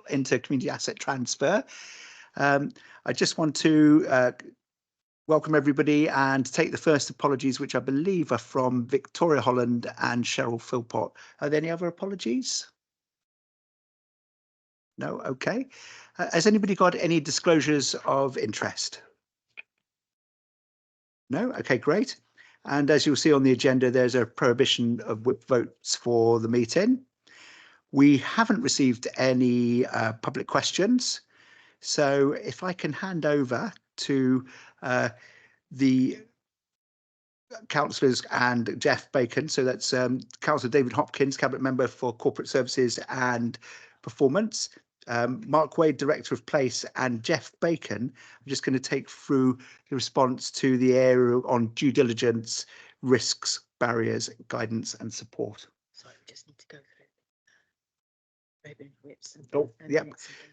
into community asset transfer. I just want to welcome everybody and take the first apologies, which I believe are from Victoria Holland and Cheryl Philpott. Are there any other apologies? No? Okay. Has anybody got any disclosures of interest? No? Okay, great. And as you'll see on the agenda, there's a prohibition of whip votes for the meeting. We haven't received any public questions. So if I can hand over to the councillors and Jeff Bacon. So that's Councillor David Hopkins, Cabinet Member for Corporate Services and Performance. Mark Wade, Director of Place, and Jeff Bacon. I'm just going to take through the response to the area on due diligence, risks, barriers, guidance and support. Sorry, we just need to go through whips and, yeah.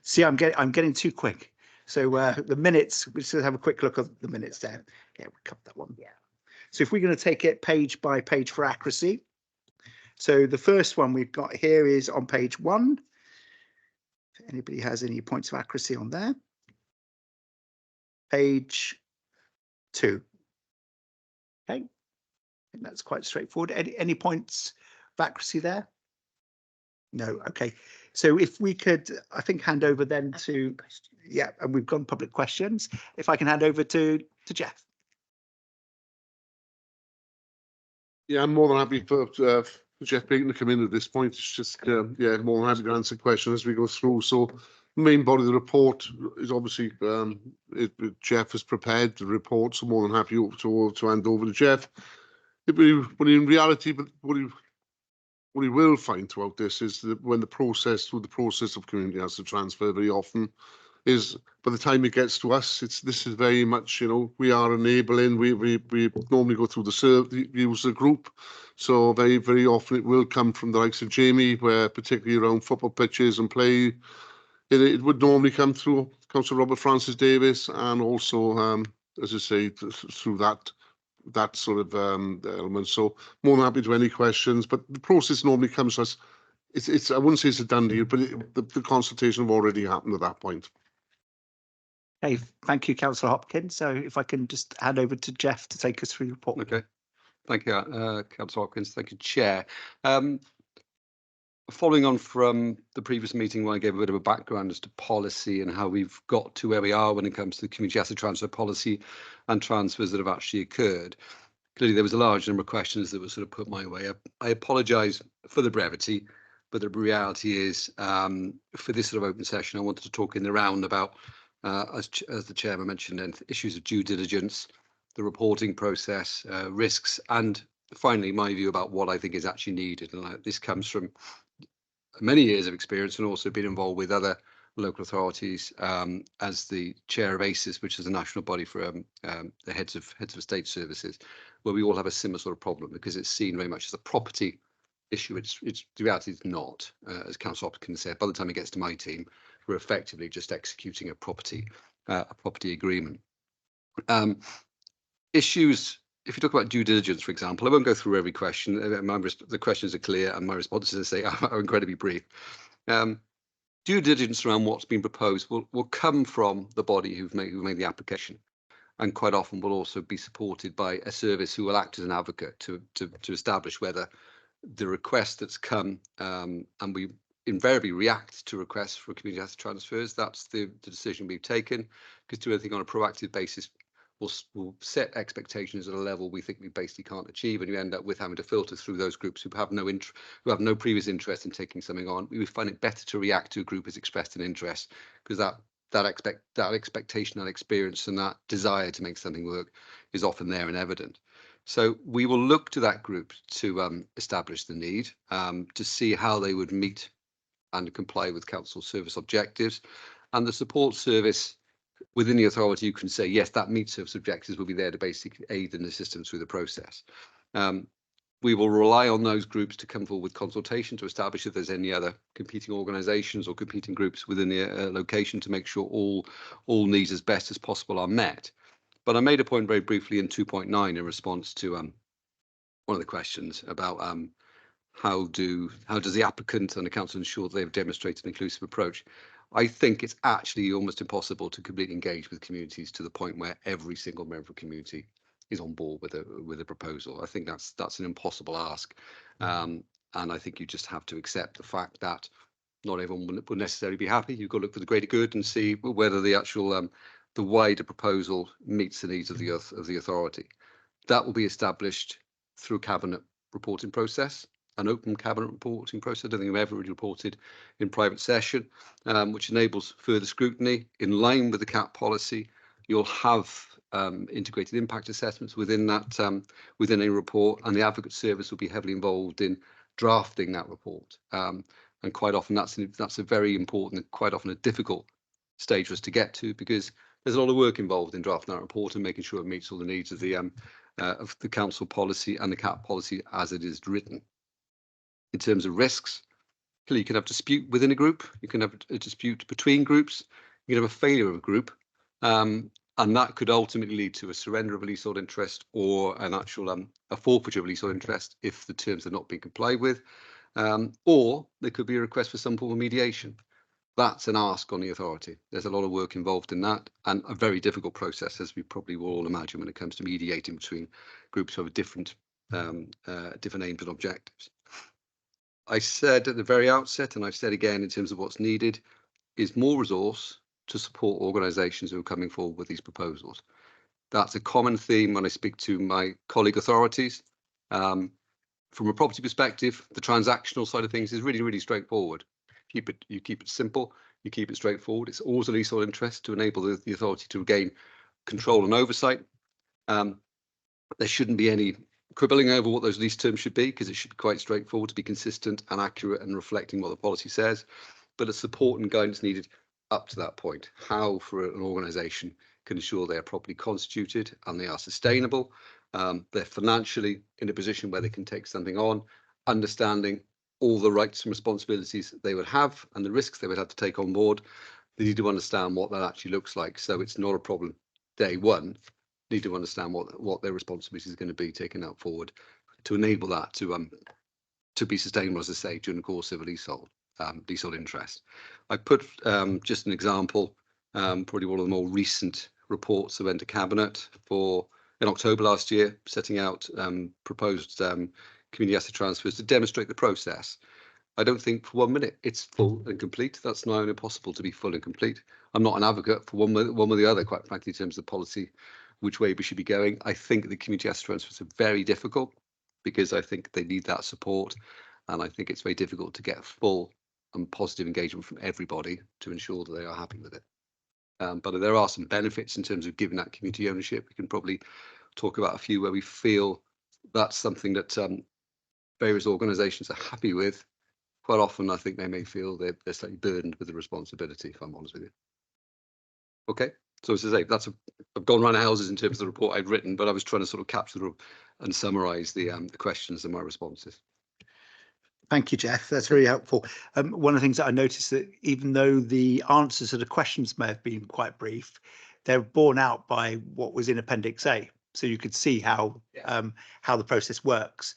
See, I'm getting too quick. So the minutes, we should have a quick look at the minutes there. Yeah, we covered that one. Yeah. So if we're going to take it page by page for accuracy. So the first one we've got here is on page 1. If anybody has any points of accuracy on there. Page 2. Okay, I think that's quite straightforward. Any points of accuracy there? No. Okay. So if we could, I think, hand over then to, yeah, and we've gone public questions. If I can hand over to Jeff. Yeah, I'm more than happy for Jeff Bacon to come in at this point. It's just, yeah, more than happy to answer questions as we go through. So the main body of the report is obviously Jeff has prepared the report, so more than happy to hand over to Jeff. But in reality, what you will find throughout this is that when through the process of community asset transfer, very often is by the time it gets to us, this is very much, you know, we are enabling. We normally go through the user group, so very, very often it will come from the likes of Jamie, where particularly around football pitches and play, it would normally come through Councillor Robert Francis Davis, and also as I say, through that sort of element. So more than happy to any questions, but the process normally comes to us. It's I wouldn't say it's a done deal, but the consultation have already happened at that point. Hey, thank you, Councillor Hopkins. So if I can just hand over to Jeff to take us through the report. Okay, thank you, Councillor Hopkins. Thank you, Chair. Following on from the previous meeting where I gave a bit of a background as to policy and how we've got to where we are when it comes to the community asset transfer policy and transfers that have actually occurred. Clearly, there was a large number of questions that were sort of put my way. I apologise for the brevity, but the reality is for this sort of open session, I wanted to talk in the round about, as the Chairman mentioned, issues of due diligence, the reporting process, risks, and finally, my view about what I think is actually needed. And this comes from many years of experience and also been involved with other local authorities as the chair of ACES, which is a national body for the heads of state services, where we all have a similar sort of problem because it's seen very much as a property issue. It's the reality is not, as Councillor Hopkins said. By the time it gets to my team, we're effectively just executing a property agreement. Issues. If you talk about due diligence, for example, I won't go through every question. The questions are clear and my responses, as I say, are incredibly brief. Due diligence around what's been proposed will come from the body who've made the application, and quite often will also be supported by a service who will act as an advocate to establish whether the request that's come, and we invariably react to requests for community asset transfers. That's the decision we've taken, because to do anything on a proactive basis, we'll set expectations at a level we think we basically can't achieve, and you end up with having to filter through those groups who have no previous interest in taking something on. We would find it better to react to a group who's expressed an interest, because that expectation, that experience, and that desire to make something work is often there and evident. So we will look to that group to establish the need, to see how they would meet and comply with council service objectives, and the support service within the authority, you can say, yes, that meets service objectives, will be there to basically aid and assist them through the process. We will rely on those groups to come forward with consultation to establish if there's any other competing organisations or competing groups within the location to make sure all needs as best as possible are met. But I made a point very briefly in 2.9 in response to one of the questions about how does the applicant and the council ensure they've demonstrated an inclusive approach? I think it's actually almost impossible to completely engage with communities to the point where every single member of the community is on board with a proposal. I think that's an impossible ask, and I think you just have to accept the fact that not everyone will necessarily be happy. You've got to look for the greater good and see whether the actual the wider proposal meets the needs of the authority. That will be established through a cabinet reporting process, an open cabinet reporting process. I don't think we've ever really reported in private session, which enables further scrutiny in line with the CAP policy. You'll have integrated impact assessments within that within a report, and the advocate service will be heavily involved in drafting that report. And quite often that's a very important and quite often a difficult stage for us to get to, because there's a lot of work involved in drafting that report and making sure it meets all the needs of the council policy and the CAP policy as it is written. In terms of risks, you can have dispute within a group, you can have a dispute between groups, you can have a failure of a group, and that could ultimately lead to a surrender of a leasehold interest or an actual a forfeiture of leasehold interest if the terms are not being complied with, or there could be a request for some form of mediation. That's an ask on the authority. There's a lot of work involved in that, and a very difficult process, as we probably will all imagine, when it comes to mediating between groups who have different different aims and objectives. I said at the very outset, and I've said again in terms of what's needed, is more resource to support organisations who are coming forward with these proposals. That's a common theme when I speak to my colleague authorities. From a property perspective, the transactional side of things is really, really straightforward. You keep it simple, you keep it straightforward. It's always a leasehold interest to enable the authority to regain control and oversight. There shouldn't be any quibbling over what those lease terms should be, because it should be quite straightforward to be consistent and accurate and reflecting what the policy says. But the support and guidance needed up to that point. How for an organisation can ensure they are properly constituted and they are sustainable. They're financially in a position where they can take something on, understanding all the rights and responsibilities they would have and the risks they would have to take on board. They need to understand what that actually looks like. So it's not a problem day one. They need to understand what their responsibility is going to be taken out forward to enable that to be sustainable, as I say, during the course of a leasehold interest. I put just an example, probably one of the more recent reports that went to Cabinet in October last year, setting out proposed community asset transfers to demonstrate the process. I don't think for 1 minute it's full and complete. That's now impossible to be full and complete. I'm not an advocate for one or the other, quite frankly, in terms of policy, which way we should be going. I think the community asset transfers are very difficult because I think they need that support, and I think it's very difficult to get full and positive engagement from everybody to ensure that they are happy with it. But there are some benefits in terms of giving that community ownership. We can probably talk about a few where we feel that's something that various organisations are happy with. Quite often, I think they may feel they're slightly burdened with the responsibility, if I'm honest with you. Okay, so as I say, I've gone round houses in terms of the report I've written, but I was trying to sort of capture and summarise the questions and my responses. Thank you, Jeff. That's very helpful. One of the things that I noticed that even though the answers to the questions may have been quite brief, they're borne out by what was in Appendix A. So you could see how the process works.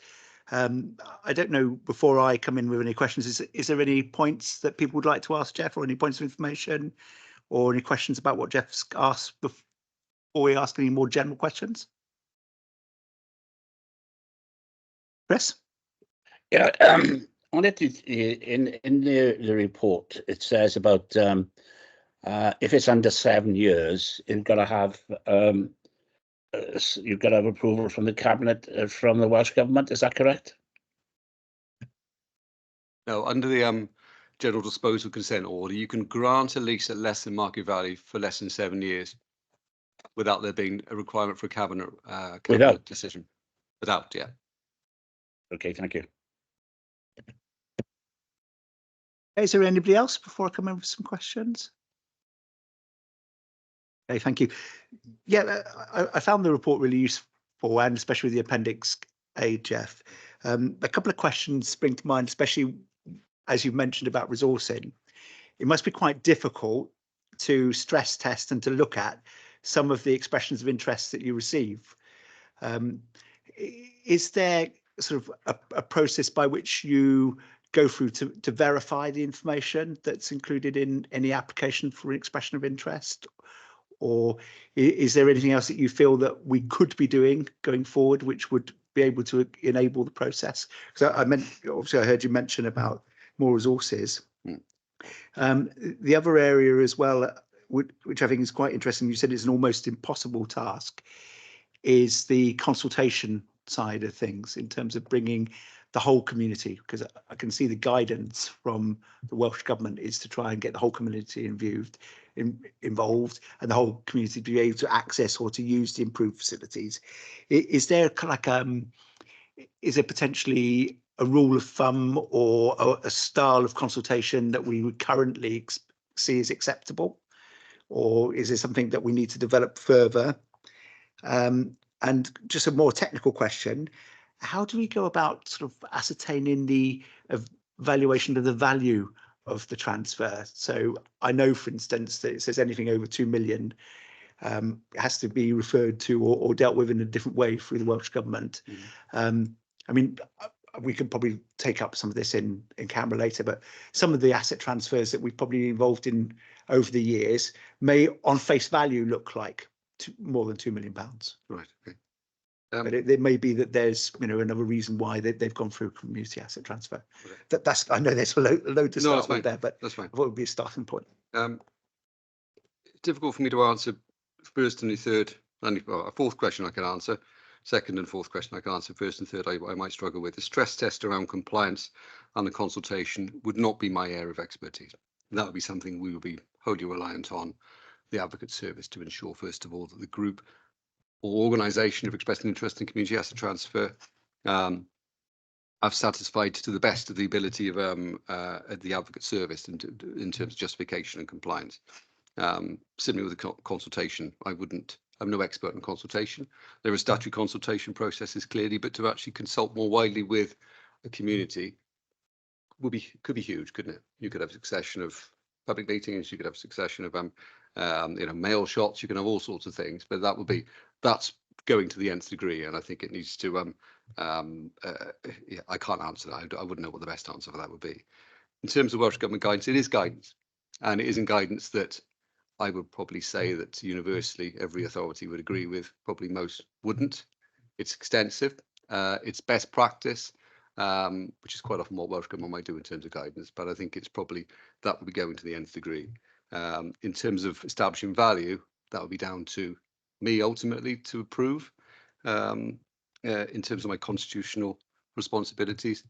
I don't know, before I come in with any questions, is there any points that people would like to ask Jeff, or any points of information, or any questions about what Jeff's asked before we ask any more general questions? Chris? Yeah, on it, in the report, it says about if it's under 7 years, you've got to have approval from the Cabinet, from the Welsh Government. Is that correct? No, under the General Disposal Consent Order, you can grant a lease at less than market value for less than 7 years without there being a requirement for a cabinet decision. Without, yeah. Okay, thank you. Is there anybody else before I come in with some questions? Okay, thank you. Yeah, I found the report really useful, and especially with the Appendix A, Jeff. A couple of questions spring to mind, especially as you mentioned about resourcing. It must be quite difficult to stress test and to look at some of the expressions of interest that you receive. Is there sort of a process by which you go through to verify the information that's included in any application for expression of interest? Or is there anything else that you feel that we could be doing going forward which would be able to enable the process? Because I meant, obviously I heard you mention about more resources. The other area as well, which I think is quite interesting, you said it's an almost impossible task, is the consultation side of things in terms of bringing the whole community, because I can see the guidance from the Welsh Government is to try and get the whole community involved and the whole community to be able to access or to use the improved facilities. Is there kind of like is there potentially a rule of thumb or a style of consultation that we would currently see as acceptable, or is there something that we need to develop further? And just a more technical question, how do we go about sort of ascertaining the valuation of the value of the transfer? So I know, for instance, that it says anything over 2 million has to be referred to or dealt with in a different way through the Welsh Government. I mean, we could probably take up some of this in camera later, but some of the asset transfers that we've probably involved in over the years may on face value look like more than £2 million. Right. Okay. But it may be that there's another reason why they've gone through community asset transfer. Okay. That's I know there's a load to start with there, but that's fine. I thought it would be a starting point. It's difficult for me to answer first and the third. And a fourth question I can answer. Second and fourth question I can answer. First and third I might struggle with. The stress test around compliance and the consultation would not be my area of expertise. That would be something we would be wholly reliant on the Advocate Service to ensure, first of all, that the group or organisation of expressing interest in community asset transfer I've satisfied to the best of the ability of the Advocate Service in terms of justification and compliance. Similarly with the consultation, I'm no expert in consultation. There are statutory consultation processes clearly, but to actually consult more widely with a community could be huge, couldn't it? You could have a succession of public meetings, you could have a succession of mail shots, you can have all sorts of things, but that's going to the nth degree, and I think it needs to I can't answer that. I wouldn't know what the best answer for that would be. In terms of Welsh Government guidance, it is guidance, and it isn't guidance that I would probably say that universally every authority would agree with. Probably most wouldn't. It's extensive. It's best practice, which is quite often what Welsh Government might do in terms of guidance, but I think it's probably that would be going to the nth degree. In terms of establishing value, that would be down to me ultimately to approve in terms of my constitutional responsibilities,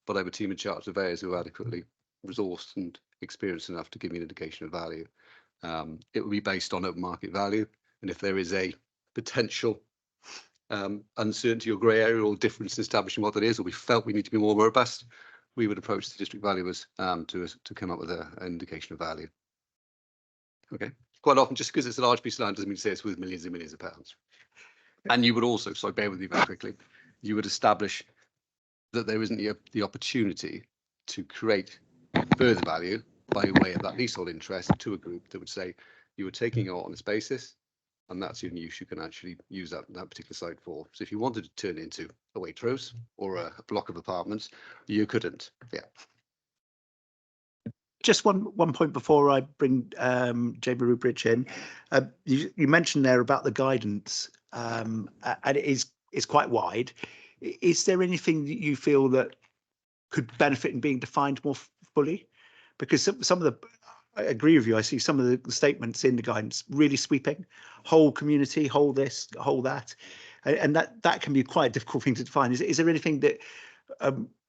but I have a team of chartered surveyors who are adequately resourced and experienced enough to give me an indication of value. It will be based on open market value, and if there is a potential uncertainty or grey area or difference in establishing what that is, or we felt we need to be more robust, we would approach the district valuers to come up with an indication of value. Okay. Quite often, just because it's a large piece of land doesn't mean to say it's worth millions and millions of pounds. And you would also, so bear with me very quickly, you would establish that there isn't the opportunity to create further value by way of that leasehold interest to a group that would say you were taking it on this basis, and that's the only use you can actually use that particular site for. So if you wanted to turn it into a Waitrose or a block of apartments, you couldn't. Yeah. Just one point before I bring Jamie Rubridge in. You mentioned there about the guidance, and it is quite wide. Is there anything that you feel that could benefit in being defined more fully? Because some of the, I agree with you, I see some of the statements in the guidance really sweeping, whole community, whole this, whole that, and that can be quite a difficult thing to define. Is there anything that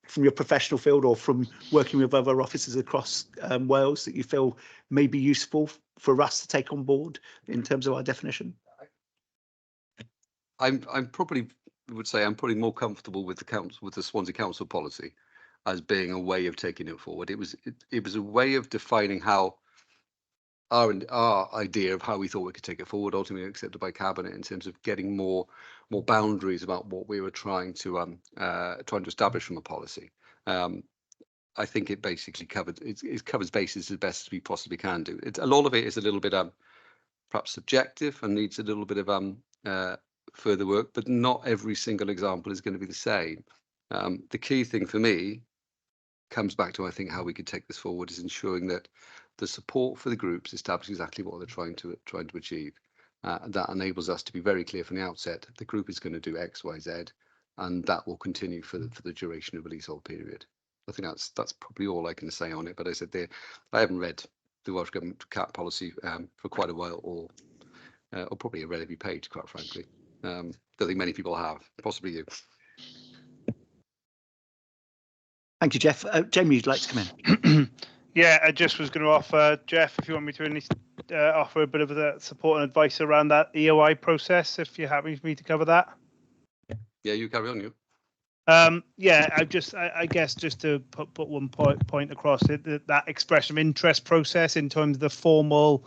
from your professional field or from working with other officers across Wales that you feel may be useful for us to take on board in terms of our definition? I'm probably would say I'm probably more comfortable with the Swansea Council policy as being a way of taking it forward. It was a way of defining how our idea of how we thought we could take it forward, ultimately accepted by Cabinet, in terms of getting more boundaries about what we were trying to establish from a policy. I think it basically covers bases as best as we possibly can do. A lot of it is a little bit perhaps subjective and needs a little bit of further work, but not every single example is going to be the same. The key thing for me comes back to, I think, how we could take this forward is ensuring that the support for the groups establishes exactly what they're trying to achieve. That enables us to be very clear from the outset, the group is going to do X, Y, Z, and that will continue for the duration of the leasehold period. I think that's probably all I can say on it. But I said I haven't read the Welsh Government cap policy for quite a while, or probably read every page, quite frankly. Don't think many people have, possibly you. Thank you, Jeff. Jamie, you'd like to come in? Yeah, I just was going to offer, Jeff, if you want me to offer a bit of the support and advice around that EOI process, if you're happy for me to cover that. Yeah, you carry on, you. Yeah, I guess just to put one point across it, that expression of interest process in terms of the formal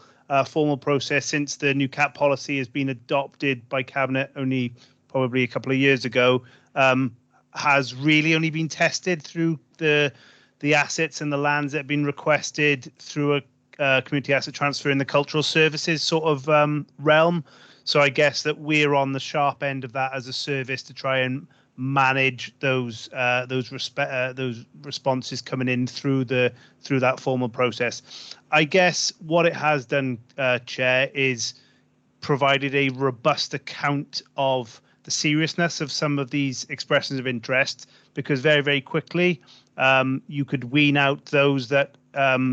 process since the new cap policy has been adopted by Cabinet only probably a couple of years ago, has really only been tested through the assets and the lands that have been requested through a community asset transfer in the cultural services sort of realm. So I guess that we're on the sharp end of that as a service to try and manage those responses coming in through that formal process. I guess what it has done, Chair, is provided a robust account of the seriousness of some of these expressions of interest, because very, very quickly you could wean out those that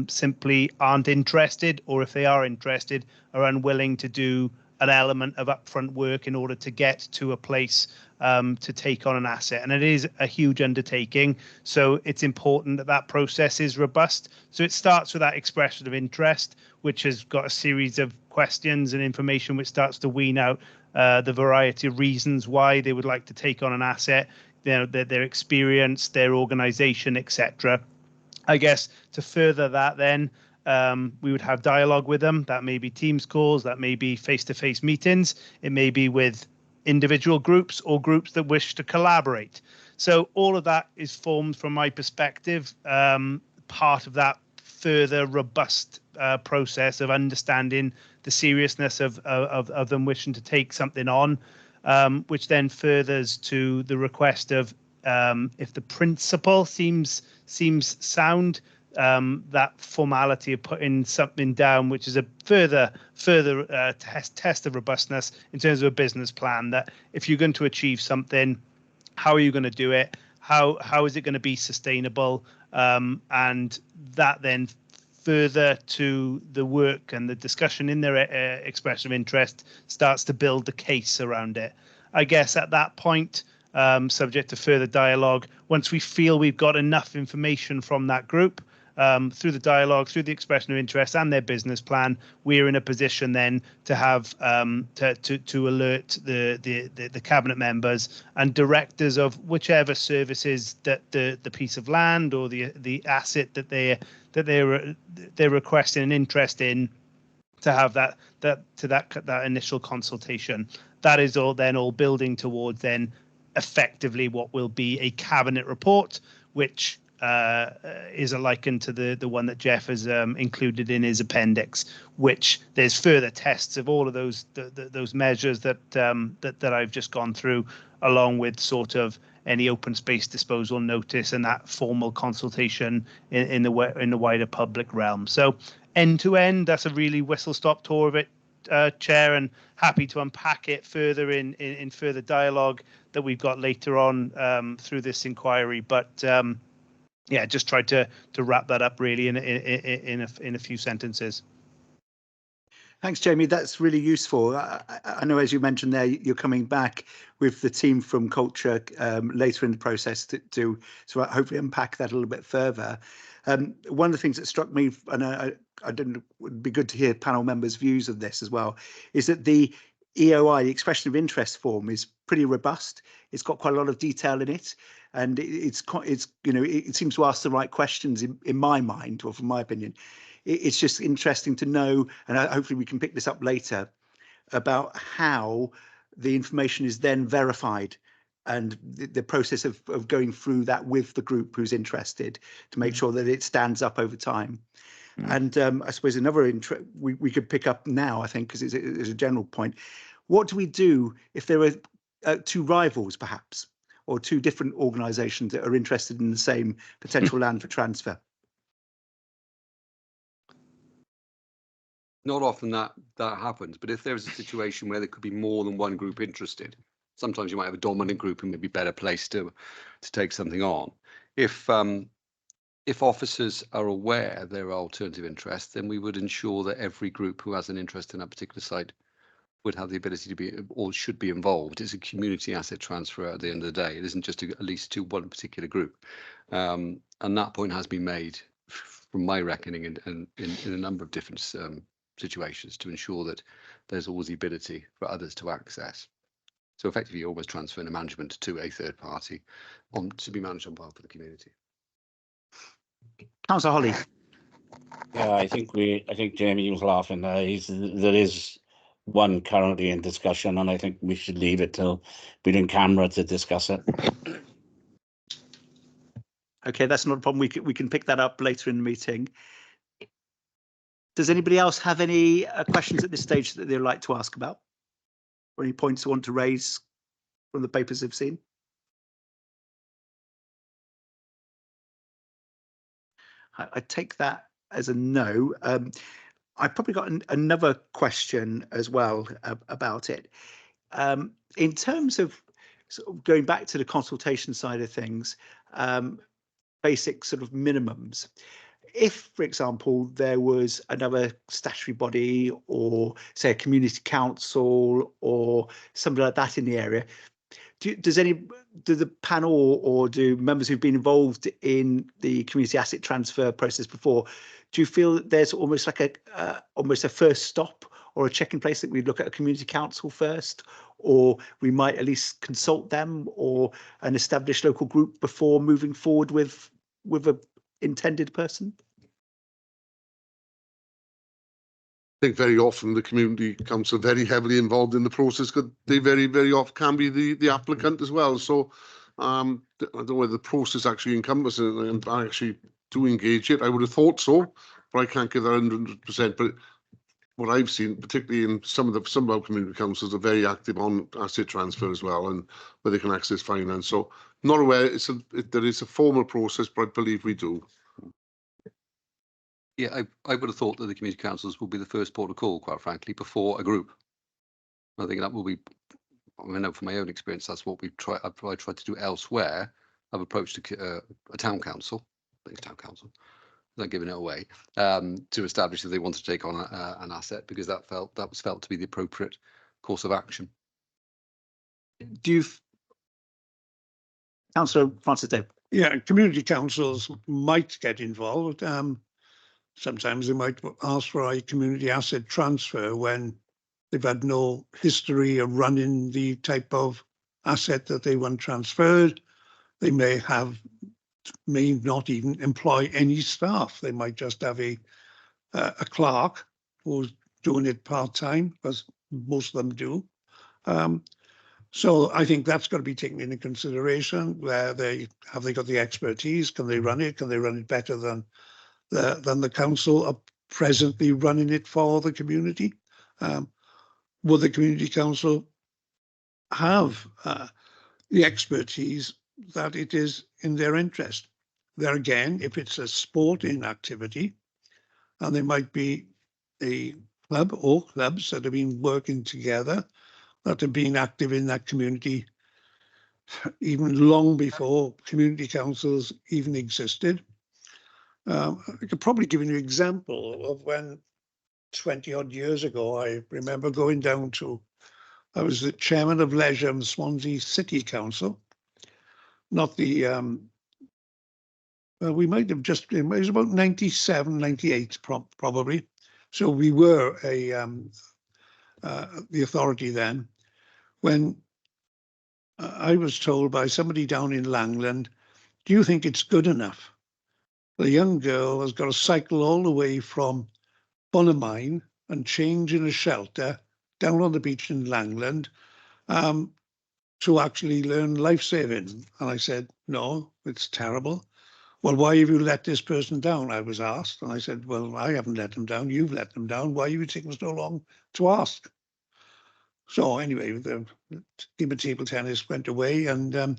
simply aren't interested, or if they are interested, are unwilling to do an element of upfront work in order to get to a place to take on an asset. And it is a huge undertaking. So it's important that that process is robust. So it starts with that expression of interest, which has got a series of questions and information which starts to wean out the variety of reasons why they would like to take on an asset, their experience, their organization, etc. I guess to further that then, we would have dialogue with them. That may be Teams calls, that may be face-to-face meetings, it may be with individual groups or groups that wish to collaborate. So all of that is formed, from my perspective, part of that further robust process of understanding the seriousness of them wishing to take something on, which then furthers to the request of, if the principle seems sound, that formality of putting something down, which is a further test of robustness in terms of a business plan, that if you're going to achieve something, how are you going to do it? How is it going to be sustainable? And that then further to the work and the discussion in their expression of interest starts to build the case around it. I guess at that point, subject to further dialogue, once we feel we've got enough information from that group, through the dialogue, through the expression of interest and their business plan, we're in a position then to have to alert the cabinet members and directors of whichever services that the piece of land or the asset that they're requesting an interest in, to have that initial consultation. That is all building towards then effectively what will be a cabinet report, which is a liken to the one that Jeff has included in his appendix, which there's further tests of all of those measures that I've just gone through, along with sort of any open space disposal notice and that formal consultation in the wider public realm. So end to end, that's a really whistle-stop tour of it, Chair, and happy to unpack it further in further dialogue that we've got later on through this inquiry. But yeah, just tried to wrap that up really in a few sentences. Thanks, Jamie. That's really useful. I know, as you mentioned there, you're coming back with the team from Culture later in the process to hopefully unpack that a little bit further. One of the things that struck me, and I didn't, would be good to hear panel members' views of this as well, is that the EOI, the expression of interest form, is pretty robust. It's got quite a lot of detail in it, and it seems to ask the right questions in my mind, or from my opinion. It's just interesting to know, and hopefully we can pick this up later, about how the information is then verified and the process of going through that with the group who's interested to make sure that it stands up over time. And I suppose another we could pick up now, I think, because it's a general point. What do we do if there are two rivals, perhaps, or two different organisations that are interested in the same potential land for transfer? Not often that happens, but if there's a situation where there could be more than one group interested, sometimes you might have a dominant group who may be better placed to take something on. If officers are aware there are alternative interests, then we would ensure that every group who has an interest in a particular site would have the ability to be or should be involved. It's a community asset transfer at the end of the day. It isn't just at least to one particular group. And that point has been made from my reckoning in a number of different situations to ensure that there's always the ability for others to access. So effectively, you're almost transferring the management to a third party to be managed on behalf of the community. Councillor Holly. Yeah, I think Jamie was laughing there. There is one currently in discussion, and I think we should leave it till we're in camera to discuss it. Okay, that's not a problem. We can pick that up later in the meeting. Does anybody else have any questions at this stage that they'd like to ask about? Or any points they want to raise from the papers they've seen? I take that as a no. I've probably got another question as well about it. In terms of sort of going back to the consultation side of things, basic sort of minimums. If, for example, there was another statutory body or, say, a community council or something like that in the area, do the panel or do members who've been involved in the community asset transfer process before, do you feel that there's almost like almost a first stop or a check in place that we look at a community council first, or we might at least consult them or an established local group before moving forward with a intended person? I think very often the community council are very heavily involved in the process because they very, very often can be the applicant as well. So I don't know whether the process actually encompasses it, and I actually do engage it. I would have thought so, but I can't give that 100%. But what I've seen, particularly in some of our community councils, are very active on asset transfer as well, and where they can access finance. So not aware there is a formal process, but I believe we do. Yeah, I would have thought that the community councils would be the first port of call, quite frankly, before a group. I think that will be, I know from my own experience, that's what I've tried to do elsewhere. I've approached a town council, I think it's town council, not giving it away, to establish if they want to take on an asset, because that was felt to be the appropriate course of action. Do you, Councillor Francis Dave? Yeah, community councils might get involved. Sometimes they might ask for a community asset transfer when they've had no history of running the type of asset that they want transferred. They may not even employ any staff. They might just have a clerk who's doing it part-time, as most of them do. So I think that's got to be taken into consideration. Where have they got the expertise? Can they run it? Can they run it better than the council are presently running it for the community? Will the community council have the expertise that it is in their interest? There again, if it's a sporting activity, and there might be a club or clubs that have been working together, that have been active in that community even long before community councils even existed. I could probably give you an example of when 20 odd years ago, I remember going down I was the chairman of leisure in Swansea City Council, not the, well, we might have just, it was about 97, 98 probably. So we were the authority then, when I was told by somebody down in Langland, do you think it's good enough? The young girl has got to cycle all the way from Bonamine and change in a shelter down on the beach in Langland to actually learn life saving. And I said, no, it's terrible. Well, why have you let this person down? I was asked. And I said, well, I haven't let them down. You've let them down. Why are you taking so long to ask? So anyway, the game of table tennis went away, and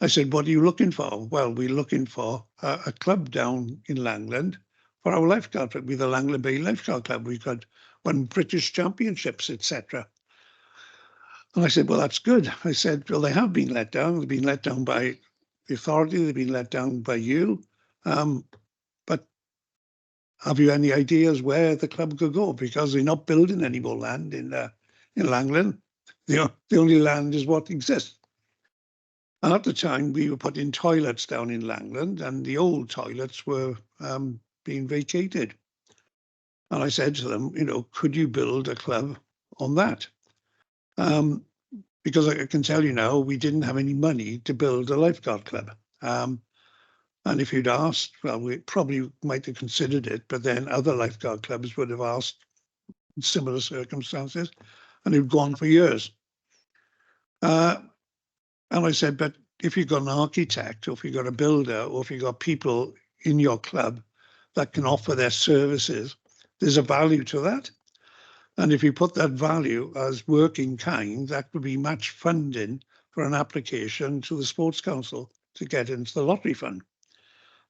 I said, what are you looking for? Well, we're looking for a club down in Langland for our lifeguard. It'd be the Langland Bay Lifeguard Club. We've got won British championships, etc. And I said, well, that's good. I said, well, they have been let down. They've been let down by the authority. They've been let down by you. But have you any ideas where the club could go? Because they're not building any more land in Langland. The only land is what exists. And at the time, we were putting toilets down in Langland, and the old toilets were being vacated. And I said to them, could you build a club on that? Because I can tell you now, we didn't have any money to build a lifeguard club. And if you'd asked, well, we probably might have considered it, but then other lifeguard clubs would have asked in similar circumstances, and it'd gone for years. And I said, but if you've got an architect, or if you've got a builder, or if you've got people in your club that can offer their services, there's a value to that. And if you put that value as work in kind, that would be match funding for an application to the Sports Council to get into the lottery fund.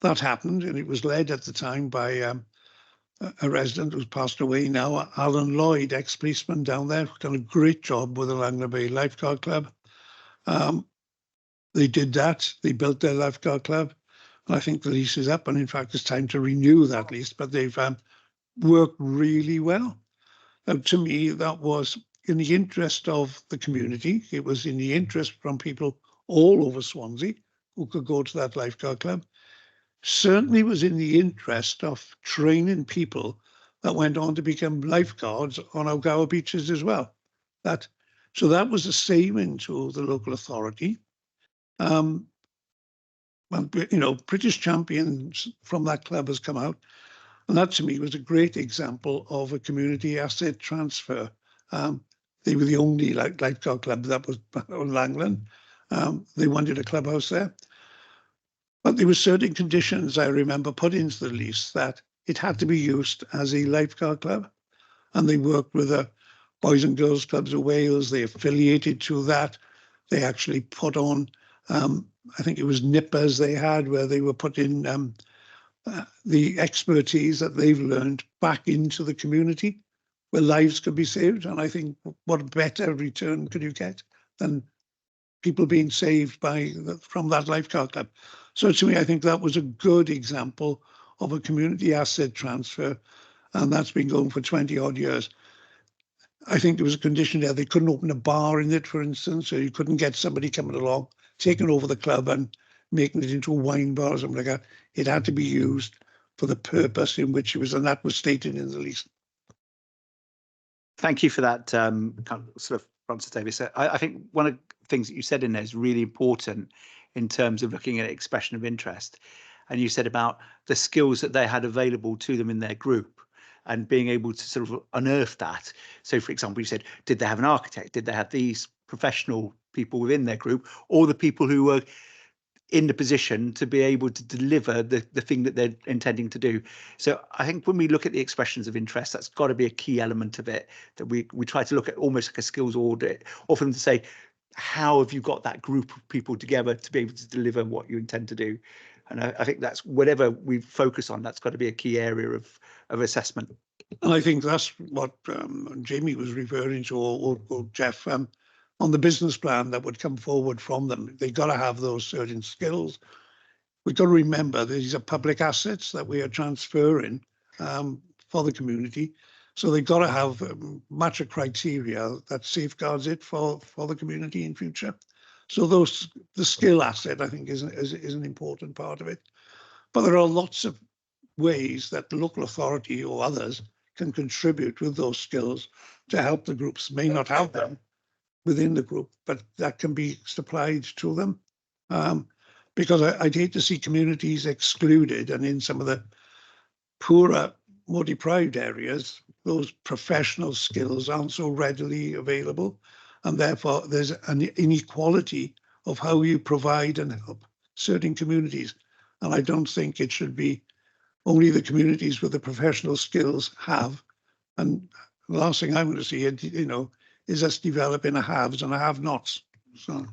That happened, and it was led at the time by a resident who's passed away now, Alan Lloyd, ex-policeman down there, done a great job with the Langland Bay Lifeguard Club. They did that. They built their lifeguard club. And I think the lease is up. And in fact, it's time to renew that lease. But they've worked really well. And to me, that was in the interest of the community. It was in the interest from people all over Swansea who could go to that lifeguard club. Certainly was in the interest of training people that went on to become lifeguards on our Gower beaches as well. So that was a saving to the local authority. Well, British champions from that club has come out. And that to me was a great example of a community asset transfer. They were the only lifeguard club that was on Langland. They wanted a clubhouse there. But there were certain conditions I remember put into the lease that it had to be used as a lifeguard club. And they worked with the Boys and Girls Clubs of Wales. They affiliated to that. They actually put on, I think it was nippers they had, where they were putting the expertise that they've learned back into the community, where lives could be saved. And I think what better return could you get than people being saved from that lifeguard club? So to me, I think that was a good example of a community asset transfer, and that's been going for 20 odd years. I think there was a condition there. They couldn't open a bar in it, for instance, so you couldn't get somebody coming along, taking over the club and making it into a wine bar or something like that. It had to be used for the purpose in which it was, and that was stated in the lease. Thank you for that sort of Francis Davis. I think one of the things that you said in there is really important in terms of looking at expression of interest. And you said about the skills that they had available to them in their group and being able to sort of unearth that. So, for example, you said, did they have an architect? Did they have these professional people within their group, or the people who were in the position to be able to deliver the thing that they're intending to do? So I think when we look at the expressions of interest, that's got to be a key element of it, that we try to look at almost like a skills audit, often to say, how have you got that group of people together to be able to deliver what you intend to do? And I think that's whatever we focus on, that's got to be a key area of assessment. And I think that's what Jamie was referring to, or Jeff, on the business plan that would come forward from them. They've got to have those certain skills. We've got to remember these are public assets that we are transferring for the community. So they've got to have match a criteria that safeguards it for the community in future. So the skill asset, I think, is an important part of it. But there are lots of ways that the local authority or others can contribute with those skills to help the groups. May not have them within the group, but that can be supplied to them. Because I'd hate to see communities excluded, and in some of the poorer, more deprived areas, those professional skills aren't so readily available. And therefore, there's an inequality of how you provide and help certain communities. And I don't think it should be only the communities with the professional skills have. And the last thing I want to see, is us developing a haves and a have-nots. So.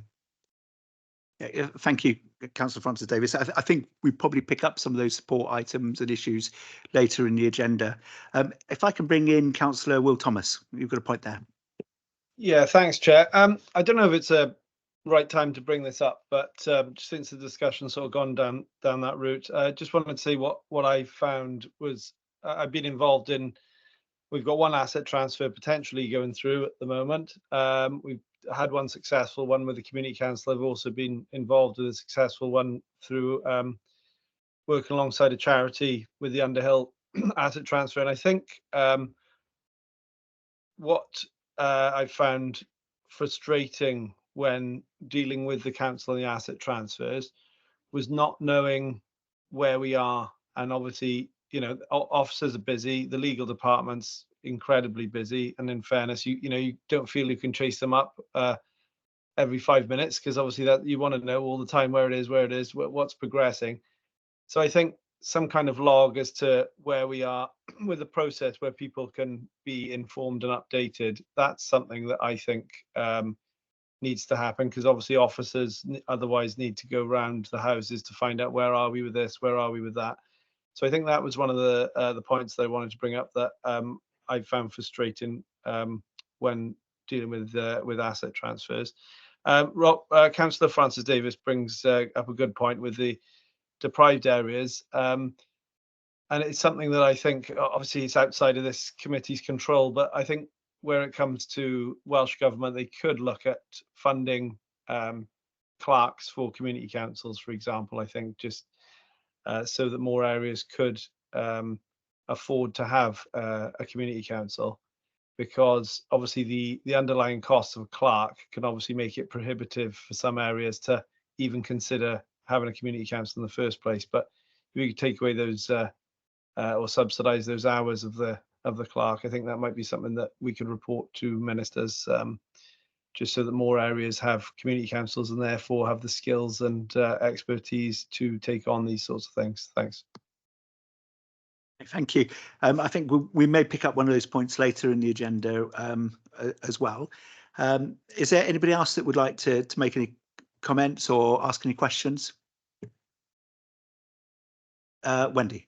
Yeah, thank you, Councillor Francis Davis. I think we probably pick up some of those support items and issues later in the agenda. If I can bring in Councillor Will Thomas, you've got a point there. Yeah, thanks, Chair. I don't know if it's a right time to bring this up, but since the discussion sort of gone down that route, I just wanted to say what I found was I've been involved in. We've got one asset transfer potentially going through at the moment. We've had one successful one with the community council. I've also been involved with a successful one through working alongside a charity with the Underhill asset transfer. And I think what I found frustrating when dealing with the council and the asset transfers was not knowing where we are. And obviously, you know, officers are busy, the legal department's incredibly busy, and in fairness, you don't feel you can chase them up every 5 minutes, because obviously that you want to know all the time where it is, what's progressing. So I think some kind of log as to where we are with the process, where people can be informed and updated, that's something that I think needs to happen, because obviously officers otherwise need to go around the houses to find out where are we with this, where are we with that. So I think that was one of the points that I wanted to bring up that I found frustrating when dealing with asset transfers. Councillor Francis Davis brings up a good point with the deprived areas, and it's something that I think obviously it's outside of this committee's control, but I think where it comes to Welsh Government, they could look at funding clerks for community councils, for example. I think just so that more areas could afford to have a community council, because obviously the underlying costs of a clerk can obviously make it prohibitive for some areas to even consider having a community council in the first place. But if we could take away those or subsidise those hours of the clerk, I think that might be something that we could report to ministers, just so that more areas have community councils and therefore have the skills and expertise to take on these sorts of things. Thanks. Thank you. I think we may pick up one of those points later in the agenda as well. Is there anybody else that would like to make any comments or ask any questions? Wendy.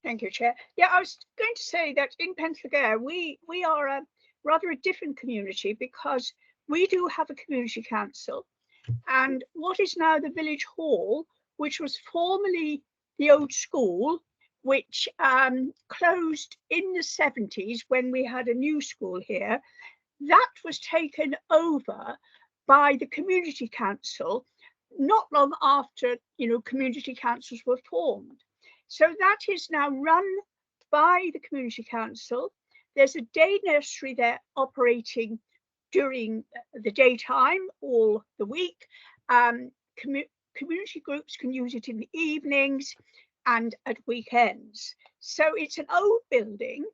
Thank you, Chair. Yeah, I was going to say that in Penllygare, we are rather a different community, because we do have a community council, and what is now the village hall, which was formerly the old school, which closed in the 70s when we had a new school here, that was taken over by the community council not long after, community councils were formed. So that is now run by the community council. There's a day nursery there operating during the daytime all the week. Community groups can use it in the evenings and at weekends. So it's an old building.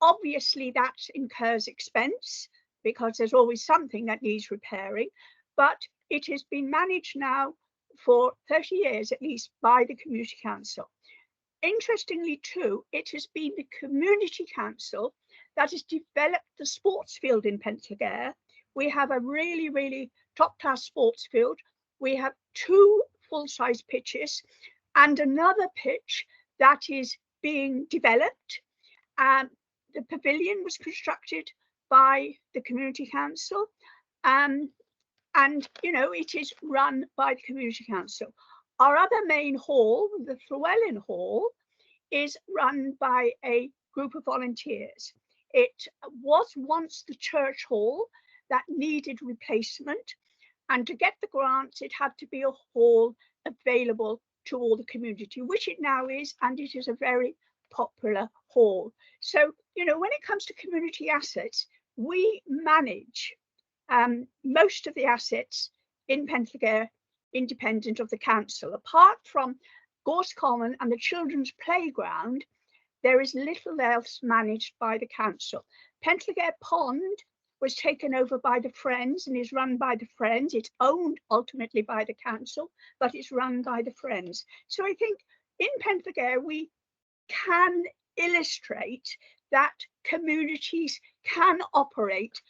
Obviously that incurs expense, because there's always something that needs repairing, but it has been managed now for 30 years at least by the community council. Interestingly too, it has been the community council that has developed the sports field in Penllygare. We have a really, really top-class sports field. We have 2 full-size pitches and another pitch that is being developed. The pavilion was constructed by the community council, and it is run by the community council. Our other main hall, the Llewellyn Hall, is run by a group of volunteers. It was once the church hall that needed replacement, and to get the grants, it had to be a hall available to all the community, which it now is, and it is a very popular hall. So, when it comes to community assets, we manage most of the assets in Penllygare independent of the council. Apart from Gorse Common and the children's playground, there is little else managed by the council. Penllygare Pond was taken over by the Friends and is run by the Friends. It's owned ultimately by the council, but it's run by the Friends. So I think in Penllygare we can illustrate that communities can operate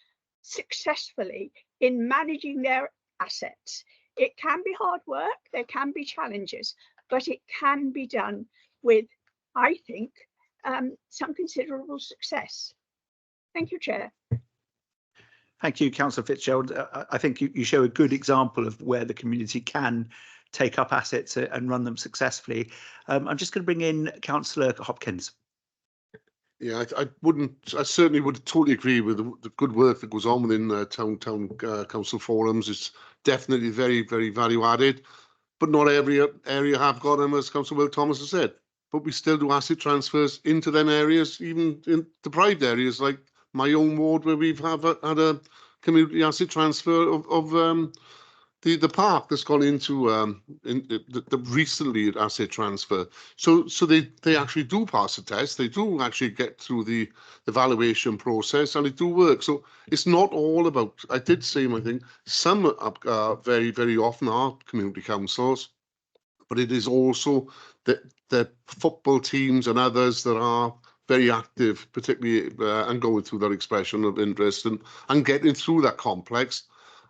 successfully in managing their assets. It can be hard work, there can be challenges, but it can be done with, I think, some considerable success. Thank you, Chair. Thank you, Councillor Fitzgerald. I think you show a good example of where the community can take up assets and run them successfully. I'm just going to bring in Councillor Hopkins. Yeah, I certainly would totally agree with the good work that goes on within town council forums. It's definitely very, very value added, but not every area have got them, as Councillor Will Thomas has said. But we still do asset transfers into them areas, even in deprived areas like my own ward, where we've had a community asset transfer of the park that's gone into the recently asset transfer. So they actually do pass the test. They do actually get through the evaluation process, and it do work. So it's not all about. I did say, I think some very, very often are community councils, but it is also the football teams and others that are very active, particularly and going through that expression of interest and getting through that complex.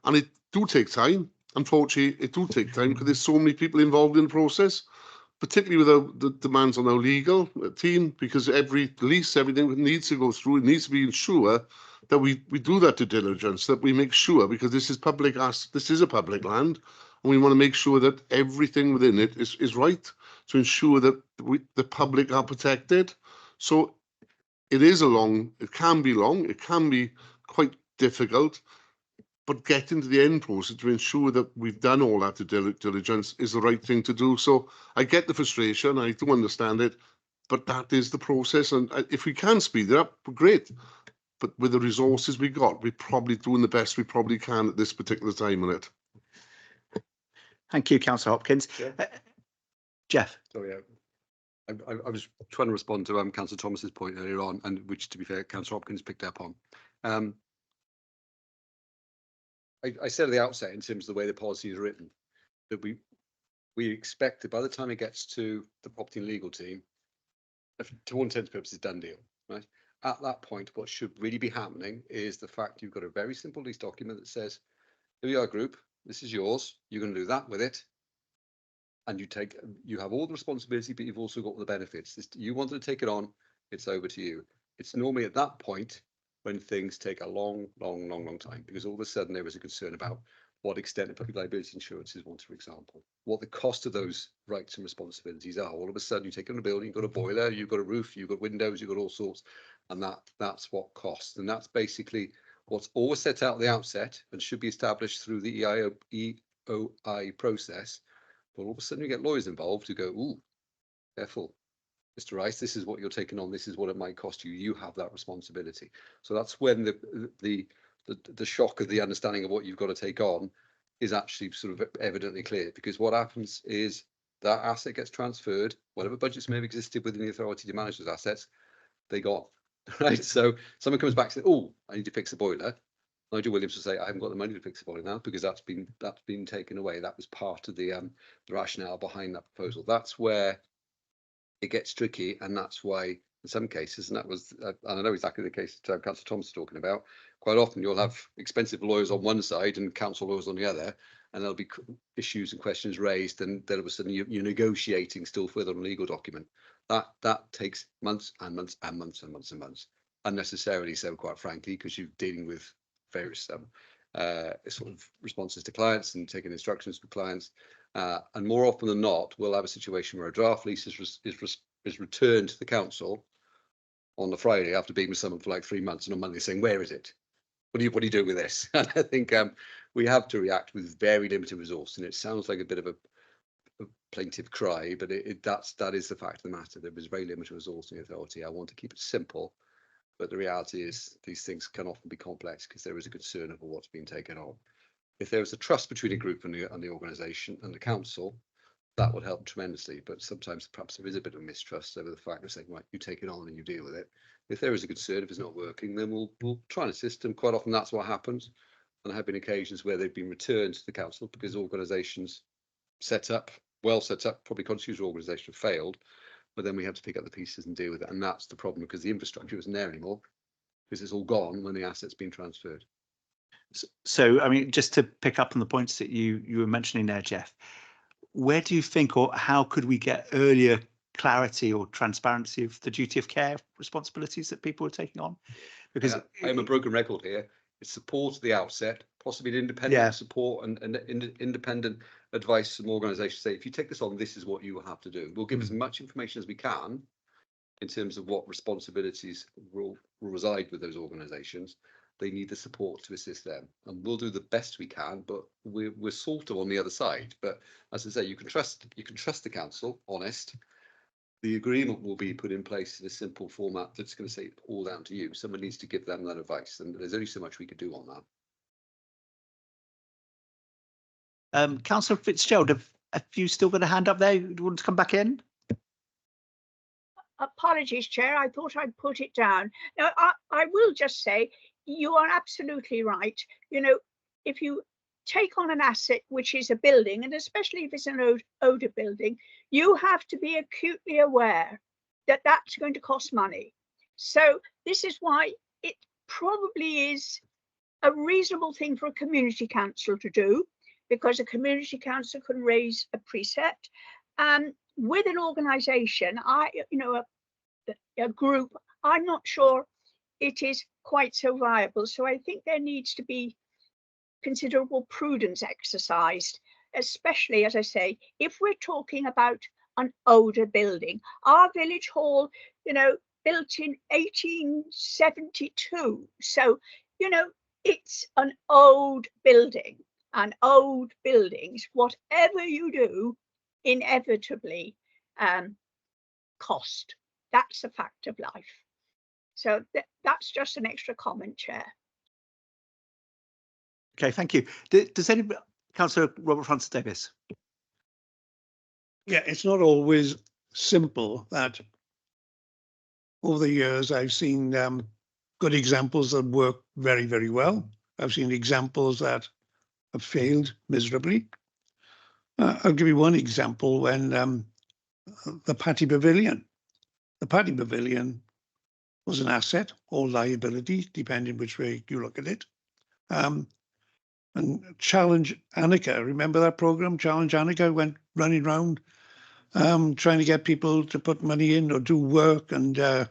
And it do take time. Unfortunately, it do take time because there's so many people involved in the process, particularly with the demands on our legal team, because everything needs to go through. It needs to be ensured that we do that due diligence, that we make sure, because this is public, this is a public land, and we want to make sure that everything within it is right to ensure that the public are protected. So it can be long, it can be quite difficult, but getting to the end process to ensure that we've done all that due diligence is the right thing to do. So I get the frustration, I do understand it, but that is the process. And if we can speed it up, great. But with the resources we got, we're probably doing the best we probably can at this particular time on it. Thank you, Councillor Hopkins. Jeff. Sorry, I was trying to respond to Councillor Thomas's point earlier on, and which, to be fair, Councillor Hopkins picked up on. I said at the outset, in terms of the way the policy is written, that we expect that by the time it gets to the property and legal team, to all intents and purposes, done deal, right? At that point, what should really be happening is the fact you've got a very simple lease document that says, here we are, group, this is yours, you're going to do that with it, and you have all the responsibility, but you've also got all the benefits. You wanted to take it on, it's over to you. It's normally at that point when things take a long time, because all of a sudden there is a concern about what extent of public liability insurance is wanted, for example, what the cost of those rights and responsibilities are. All of a sudden you take on a building, you've got a boiler, you've got a roof, you've got windows, you've got all sorts, and that's what costs. And that's basically what's always set out at the outset and should be established through the EOI process. But all of a sudden you get lawyers involved who go, ooh, careful, Mr. Rice, this is what you're taking on, this is what it might cost you, you have that responsibility. So that's when the shock of the understanding of what you've got to take on is actually sort of evidently clear, because what happens is that asset gets transferred, whatever budgets may have existed within the authority to manage those assets, they go on, right? So someone comes back and says, oh, I need to fix the boiler. Nigel Williams will say, I haven't got the money to fix the boiler now because that's been taken away. That was part of the rationale behind that proposal. That's where it gets tricky, and that's why in some cases, and that was, and I know exactly the case that Councillor Thomas is talking about, quite often you'll have expensive lawyers on one side and council lawyers on the other, and there'll be issues and questions raised, and then all of a sudden you're negotiating still further on a legal document. That takes months and months and months and months and months, unnecessarily so, quite frankly, because you're dealing with various sort of responses to clients and taking instructions from clients. And more often than not, we'll have a situation where a draft lease is returned to the council on the Friday after being with someone for like 3 months, and on Monday saying, where is it? What are you doing with this? And I think we have to react with very limited resource, and it sounds like a bit of a plaintive cry, but that is the fact of the matter. There is very limited resource in the authority. I want to keep it simple, but the reality is these things can often be complex because there is a concern over what's being taken on. If there was a trust between a group and the organisation and the council, that would help tremendously. But sometimes perhaps there is a bit of mistrust over the fact of saying, right, you take it on and you deal with it. If there is a concern, if it's not working, then we'll try and assist them. Quite often that's what happens. And there have been occasions where they've been returned to the council because organisations well set up, probably constitutional organisation failed, but then we have to pick up the pieces and deal with it. And that's the problem, because the infrastructure isn't there anymore, because it's all gone when the asset's been transferred. So, I mean, just to pick up on the points that you were mentioning there, Jeff, where do you think, or how could we get earlier clarity or transparency of the duty of care responsibilities that people are taking on? Because I'm a broken record here. It's support at the outset, possibly independent support and independent advice from organisations. Say, if you take this on, this is what you will have to do. We'll give as much information as we can in terms of what responsibilities will reside with those organisations. They need the support to assist them, and we'll do the best we can. But we're sort of on the other side. But as I say, you can trust the council. Honest. The agreement will be put in place in a simple format that's going to say all down to you. Someone needs to give them that advice, and there's only so much we could do on that. Councillor Fitzgerald, have you still got a hand up there? You want to come back in? Apologies, Chair. I thought I'd put it down. Now, I will just say you are absolutely right. You know, if you take on an asset which is a building, and especially if it's an older building, you have to be acutely aware that that's going to cost money. So this is why it probably is a reasonable thing for a community council to do, because a community council can raise a precept. With an organisation, a group, I'm not sure it is quite so viable. So I think there needs to be considerable prudence exercised, especially, as I say, if we're talking about an older building. Our village hall, built in 1872. So, it's an old building, and old buildings, whatever you do, inevitably cost. That's a fact of life. So that's just an extra comment, Chair. Okay, thank you. Does anybody, Councillor Robert Francis Davis? Yeah, it's not always simple. That over the years I've seen good examples that work very, very well. I've seen examples that have failed miserably. I'll give you one example. When the Patty Pavilion. The Patty Pavilion was an asset or liability, depending which way you look at it. And Challenge Annika, remember that program? Challenge Annika went running around trying to get people to put money in or do work, and the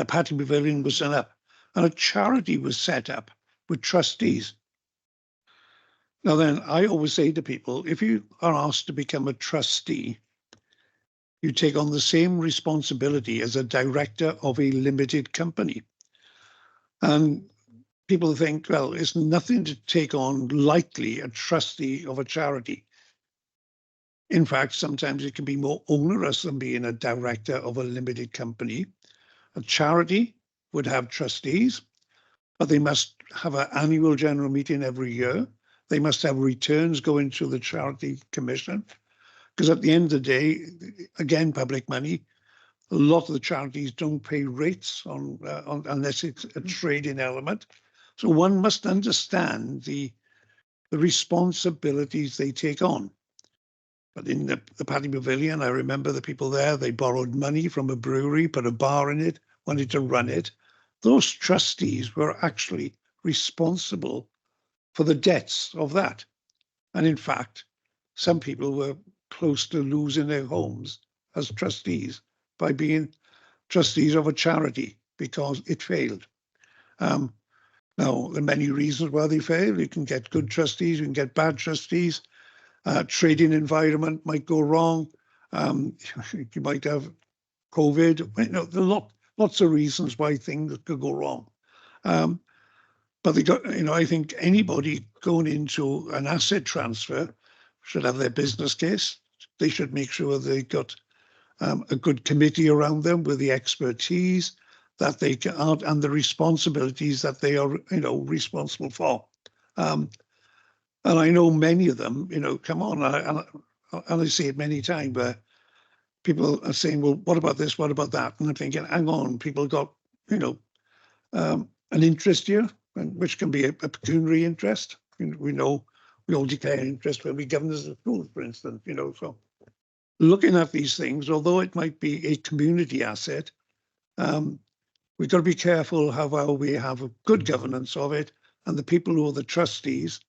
Patty Pavilion was set up. And a charity was set up with trustees. Now then, I always say to people, if you are asked to become a trustee, you take on the same responsibility as a director of a limited company. And people think, well, it's nothing to take on lightly a trustee of a charity. In fact, sometimes it can be more onerous than being a director of a limited company. A charity would have trustees, but they must have an annual general meeting every year. They must have returns going to the charity commission. Because at the end of the day, again, public money, a lot of the charities don't pay rates on unless it's a trading element. So one must understand the responsibilities they take on. But in the Patty Pavilion, I remember the people there, they borrowed money from a brewery, put a bar in it, wanted to run it. Those trustees were actually responsible for the debts of that. And in fact, some people were close to losing their homes as trustees by being trustees of a charity because it failed. Now, there are many reasons why they fail. You can get good trustees, you can get bad trustees. Trading environment might go wrong. You might have COVID. There are lots of reasons why things could go wrong. But I think anybody going into an asset transfer should have their business case. They should make sure they've got a good committee around them with the expertise that they can, and the responsibilities that they are, responsible for. And I know many of them, come on, and I see it many times where people are saying, well, what about this? What about that? And I'm thinking, hang on, people got, an interest here, which can be a pecuniary interest. We know we all declare interest when we govern as a school, for instance, so looking at these things, although it might be a community asset, we've got to be careful how well we have a good governance of it, and and the people who are the trustees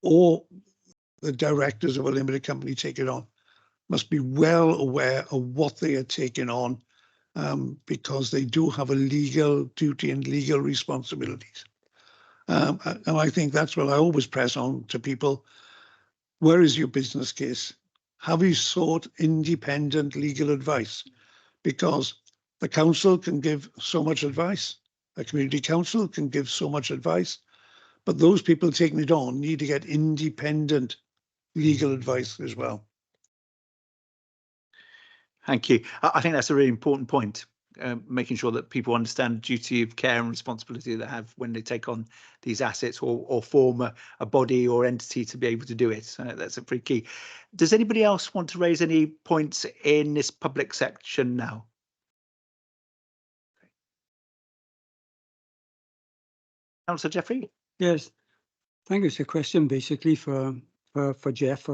or the directors of a limited company take it on must be well aware of what they are taking on, because they do have a legal duty and legal responsibilities. And I think that's what I always press on to people. Where is your business case? Have you sought independent legal advice? Because the council can give so much advice, the community council can give so much advice, but those people taking it on need to get independent legal advice as well. Thank you. I think that's a really important point, making sure that people understand the duty of care and responsibility they have when they take on these assets or form a body or entity to be able to do it. So that's a pretty key. Does anybody else want to raise any points in this public section now? Councillor Jeffrey? Yes, thank you. It's a question basically for Jeff.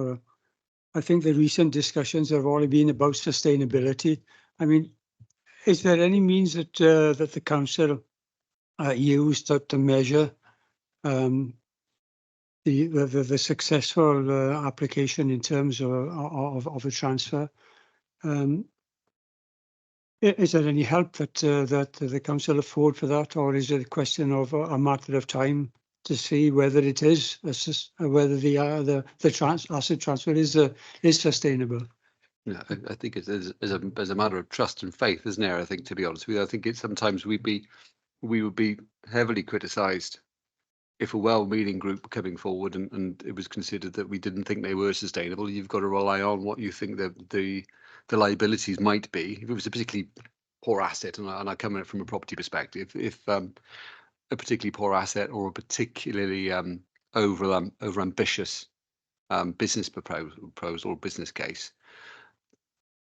I think the recent discussions have already been about sustainability. I mean, is there any means that that the council used to measure the successful application in terms of a transfer? Is there any help that that the council afford for that, or is it a question of a matter of time to see whether it is whether the asset transfer is sustainable? Yeah, I think it is as a matter of trust and faith, isn't there? I think, to be honest with you, I think it's sometimes we would be heavily criticised if a well-meaning group coming forward and it was considered that we didn't think they were sustainable. You've got to rely on what you think the liabilities might be. If it was a particularly poor asset, and I come at it from a property perspective, if a particularly poor asset or a particularly over ambitious business proposal or business case,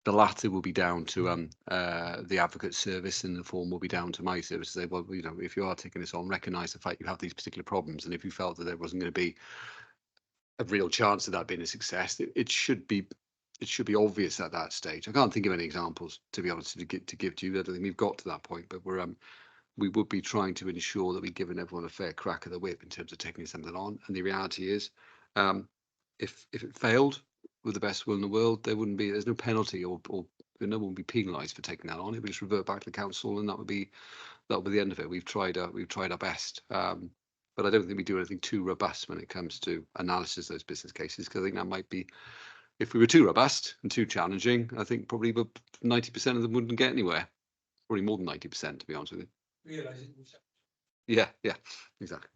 the latter will be down to the advocate service, and the form will be down to my service to say, well, you know, if you are taking this on, recognise the fact you have these particular problems, and if you felt that there wasn't going to be a real chance of that being a success, it should be obvious at that stage. I can't think of any examples, to be honest, to give to you. I don't think we've got to that point, but we would be trying to ensure that we've given everyone a fair crack of the whip in terms of taking something on. And the reality is, if it failed, with the best will in the world, there's no penalty or no one would be penalised for taking that on. It would just revert back to the council, and that would be the end of it. We've tried our best, but I don't think we do anything too robust when it comes to analysis of those business cases, because I think that might be, if we were too robust and too challenging, I think probably 90% of them wouldn't get anywhere. Probably more than 90%, to be honest with you. Yeah, exactly.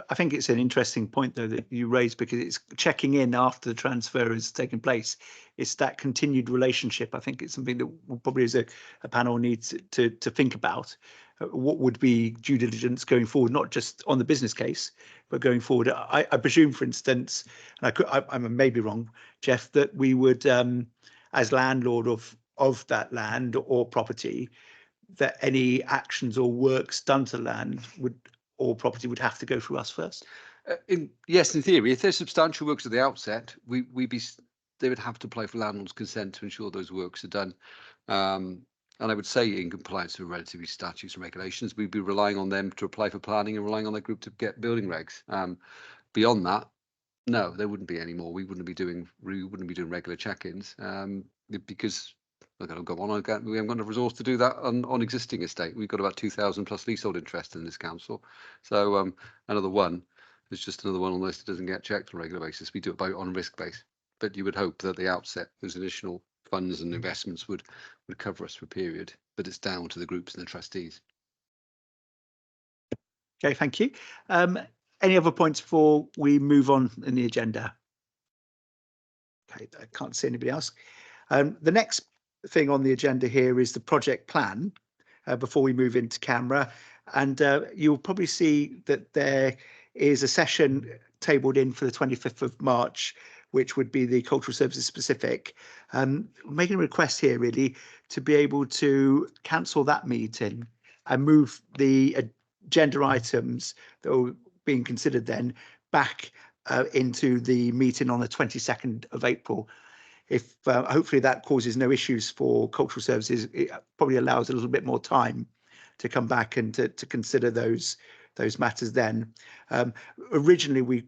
I think it's an interesting point, though, that you raised, because it's checking in after the transfer has taken place. It's that continued relationship. I think it's something that we'll probably, as a panel, need to think about. What would be due diligence going forward, not just on the business case, but going forward. I presume, for instance, and I may be wrong, Jeff, that we would, as landlord of that land or property, that any actions or works done to land or property would have to go through us first? Yes, in theory, if there's substantial works at the outset, they would have to apply for landlord's consent to ensure those works are done. And I would say, in compliance with relatively statutes and regulations, we'd be relying on them to apply for planning and relying on that group to get building regs. Beyond that, no, there wouldn't be any more. We wouldn't be doing regular check-ins, because we haven't got enough resource to do that on existing estate. We've got about 2,000 plus leasehold interest in this council. So another one is just another one on the list that doesn't get checked on a regular basis. We do it on a risk base. But you would hope that at the outset, those additional funds and investments would cover us for a period. But it's down to the groups and the trustees. Okay, thank you. Any other points before we move on in the agenda? Okay, I can't see anybody else. The next thing on the agenda here is the project plan, before we move into camera, and you'll probably see that there is a session tabled in for the 25th of March, which would be the cultural services specific. Making a request here really to be able to cancel that meeting and move the agenda items that were being considered then back into the meeting on the 22nd of April. If hopefully that causes no issues for cultural services, it probably allows a little bit more time to come back and to consider those those matters then. Originally, we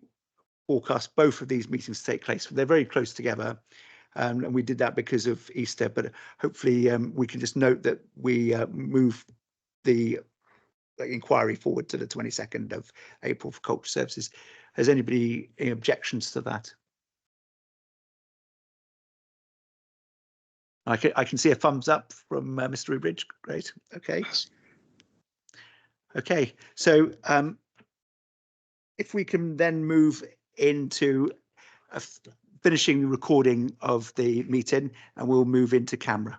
forecast both of these meetings to take place. They're very close together. And we did that because of Easter, but hopefully we can just note that we move the inquiry forward to the 22nd of April for Culture Services. Has anybody any objections to that? I can see a thumbs up from Mr. Rubridge. Great. Okay. Okay. So if we can then move into finishing the recording of the meeting, and we'll move into camera.